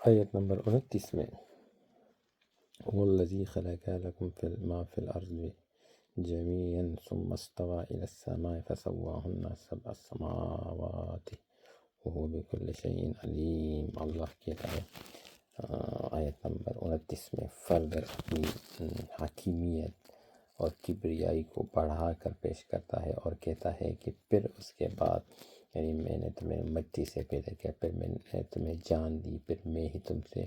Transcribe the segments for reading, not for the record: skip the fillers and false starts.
آیت نمبر 29 میں والذی خلق لکم ما فی الارض جميعا ثم استوى إلى السماء فسواهن سبع سماوات وهو بكل شيء علیم۔ اللہ کہتا ہے آیت نمبر 29 میں فردر اپنی حکیمیت اور کبریائی کو بڑھا کر پیش کرتا ہے اور کہتا ہے کہ پھر اس کے بعد یعنی میں نے تمہیں مٹی سے پیدا کیا، پھر میں نے تمہیں جان دی، پھر میں ہی تم سے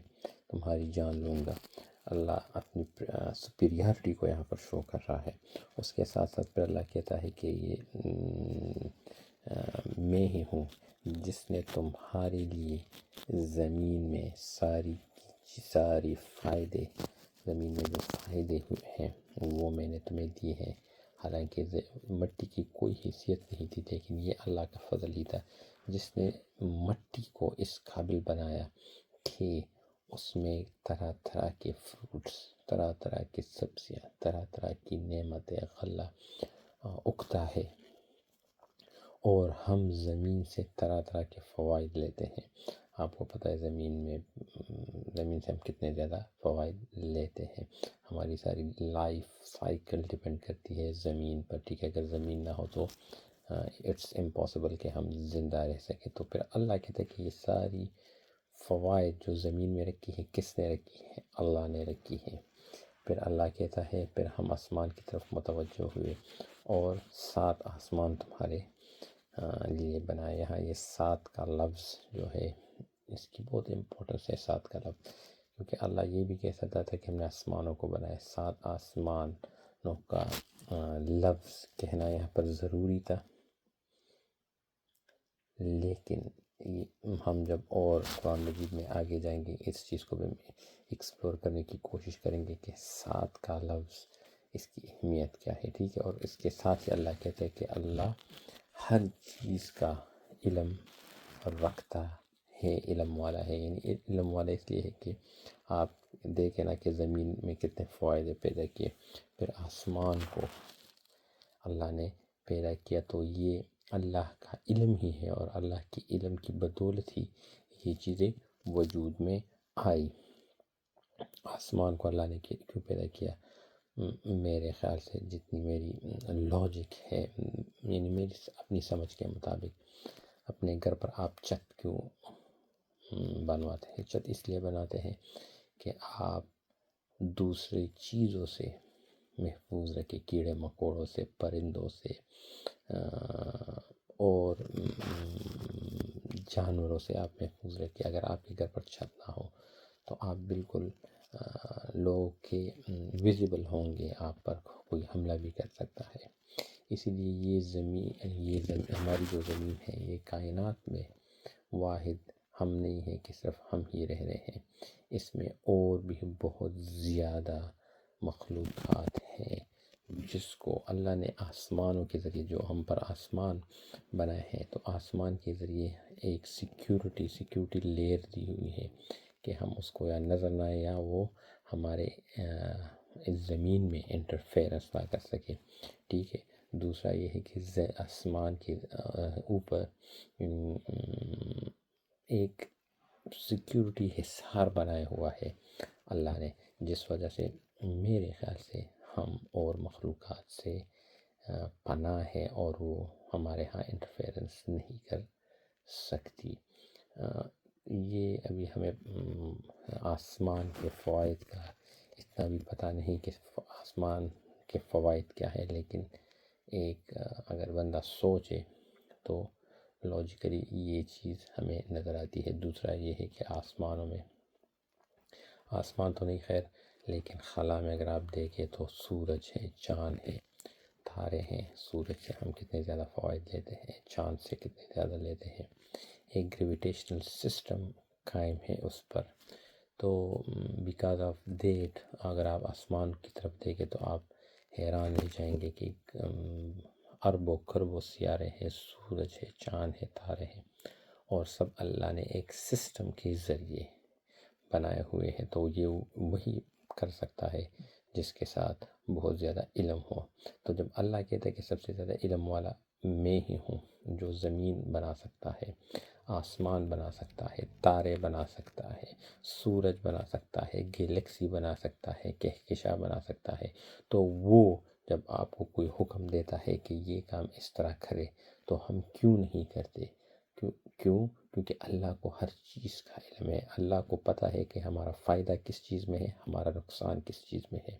تمہاری جان لوں گا۔ اللہ اپنی سپیریارٹی کو یہاں پر شو کر رہا ہے۔ اس کے ساتھ ساتھ پھر اللہ کہتا ہے کہ یہ میں ہی ہوں جس نے تمہارے لیے زمین میں ساری فائدے، زمین میں جو فائدے ہوئے ہیں وہ میں نے تمہیں دیے ہیں۔ حالانکہ مٹی کی کوئی حیثیت نہیں تھی، لیکن یہ اللہ کا فضل ہی تھا جس نے مٹی کو اس قابل بنایا کہ اس میں طرح طرح کے فروٹس، طرح طرح کی سبزیاں، طرح طرح کی نعمتیں غلہ اگتا ہے، اور ہم زمین سے طرح طرح کے فوائد لیتے ہیں۔ آپ کو پتہ ہے زمین سے ہم کتنے زیادہ فوائد لیتے ہیں۔ ہماری ساری لائف سائیکل ڈیپینڈ کرتی ہے زمین پر، ٹھیک ہے؟ اگر زمین نہ ہو تو اٹس امپاسبل کہ ہم زندہ رہ سکیں۔ تو پھر اللہ کہتا ہے کہ یہ ساری فوائد جو زمین میں رکھی ہے کس نے رکھی ہے؟ اللہ نے رکھی ہے۔ پھر اللہ کہتا ہے پھر ہم آسمان کی طرف متوجہ ہوئے اور 7 آسمان تمہارے لیے بنائے۔ یہاں یہ 7 کا لفظ جو ہے اس کی بہت امپورٹنس ہے، 7 کا لفظ، کیونکہ اللہ یہ بھی کہہ سکتا تھا کہ ہم نے آسمانوں کو بنایا۔ 7 آسمانوں کا لفظ کہنا یہاں پر ضروری تھا، لیکن ہم جب اور قرآن مجید میں آگے جائیں گے اس چیز کو بھی ایکسپلور کرنے کی کوشش کریں گے کہ 7 کا لفظ اس کی اہمیت کیا ہے، ٹھیک ہے؟ اور اس کے ساتھ ہی اللہ کہتے ہیں کہ اللہ ہر چیز کا علم رکھتا ہے، علم والا ہے۔ یعنی علم والا اس لیے ہے کہ آپ دیکھیں نا کہ زمین میں کتنے فائدے پیدا کیے، پھر آسمان کو اللہ نے پیدا کیا، تو یہ اللہ کا علم ہی ہے، اور اللہ کے علم کی بدولت ہی یہ چیزیں وجود میں آئی۔ آسمان کو اللہ نے کیوں پیدا کیا؟ میرے خیال سے جتنی میری لاجک ہے، یعنی میری اپنی سمجھ کے مطابق، اپنے گھر پر آپ چھت کیوں بنواتے ہیں؟ چھت اس لیے بناتے ہیں کہ آپ دوسری چیزوں سے محفوظ رکھے، کیڑے مکوڑوں سے، پرندوں سے اور جانوروں سے آپ محفوظ رکھے۔ اگر آپ کے گھر پر چھت نہ ہو تو آپ بالکل لوگ کے ویزیبل ہوں گے، آپ پر کوئی حملہ بھی کر سکتا ہے۔ اسی لیے یہ ہماری جو زمین ہے یہ کائنات میں واحد ہم نہیں ہے کہ صرف ہم ہی رہ رہے ہیں، اس میں اور بھی بہت زیادہ مخلوقات ہیں جس کو اللہ نے آسمانوں کے ذریعے، جو ہم پر آسمان بنائے ہیں، تو آسمان کے ذریعے ایک سیکیورٹی لیئر دی ہوئی ہے کہ ہم اس کو یا نظر نہ آئے یا وہ ہمارے اس زمین میں انٹرفیرنس نہ کر سکے، ٹھیک ہے؟ دوسرا یہ ہے کہ آسمان کے اوپر ایک سیکیورٹی حصار بنایا ہوا ہے اللہ نے، جس وجہ سے میرے خیال سے ہم اور مخلوقات سے پناہ ہے اور وہ ہمارے ہاں انٹرفیرنس نہیں کر سکتی۔ یہ ابھی ہمیں آسمان کے فوائد کا اتنا بھی پتہ نہیں کہ آسمان کے فوائد کیا ہے، لیکن ایک اگر بندہ سوچے تو لاجیکلی یہ چیز ہمیں نظر آتی ہے۔ دوسرا یہ ہے کہ آسمانوں میں، آسمان تو نہیں خیر، لیکن خلا میں اگر آپ دیکھیں تو سورج ہے، چاند ہے، تارے ہیں۔ سورج سے ہم کتنے زیادہ فوائد لیتے ہیں، چاند سے کتنے زیادہ لیتے ہیں۔ ایک گریویٹیشنل سسٹم قائم ہے اس پر، تو بیکاز آف دیٹ اگر آپ آسمان کی طرف دیکھیں تو آپ حیران رہ جائیں گے کہ اربوں خربوں سیارے ہیں، سورج ہے، چاند ہے، تارے ہیں، اور سب اللہ نے ایک سسٹم کے ذریعے بنائے ہوئے ہیں۔ تو یہ وہی کر سکتا ہے جس کے ساتھ بہت زیادہ علم ہو۔ تو جب اللہ کہتا ہے کہ سب سے زیادہ علم والا میں ہی ہوں جو زمین بنا سکتا ہے، آسمان بنا سکتا ہے، تارے بنا سکتا ہے، سورج بنا سکتا ہے، گیلیکسی بنا سکتا ہے، کہکشاں بنا سکتا ہے، تو وہ جب آپ کو کوئی حکم دیتا ہے کہ یہ کام اس طرح کرے تو ہم کیوں نہیں کرتے؟ کیوں؟ کیونکہ اللہ کو ہر چیز کا علم ہے، اللہ کو پتہ ہے کہ ہمارا فائدہ کس چیز میں ہے، ہمارا نقصان کس چیز میں ہے،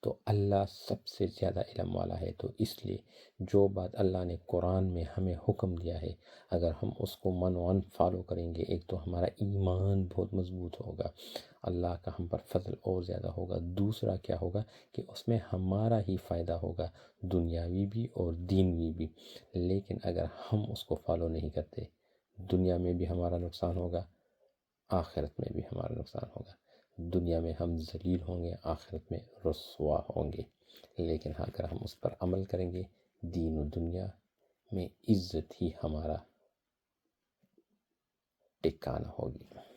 تو اللہ سب سے زیادہ علم والا ہے۔ تو اس لیے جو بات اللہ نے قرآن میں ہمیں حکم دیا ہے، اگر ہم اس کو منوان فالو کریں گے، ایک تو ہمارا ایمان بہت مضبوط ہوگا، اللہ کا ہم پر فضل اور زیادہ ہوگا، دوسرا کیا ہوگا کہ اس میں ہمارا ہی فائدہ ہوگا، دنیاوی بھی اور دینوی بھی۔ لیکن اگر ہم اس کو فالو نہیں کرتے، دنیا میں بھی ہمارا نقصان ہوگا، آخرت میں بھی ہمارا نقصان ہوگا، دنیا میں ہم ذلیل ہوں گے، آخرت میں رسوا ہوں گے۔ لیکن ہاں اگر ہم اس پر عمل کریں گے، دین و دنیا میں عزت ہی ہمارا ٹکانہ ہوگی۔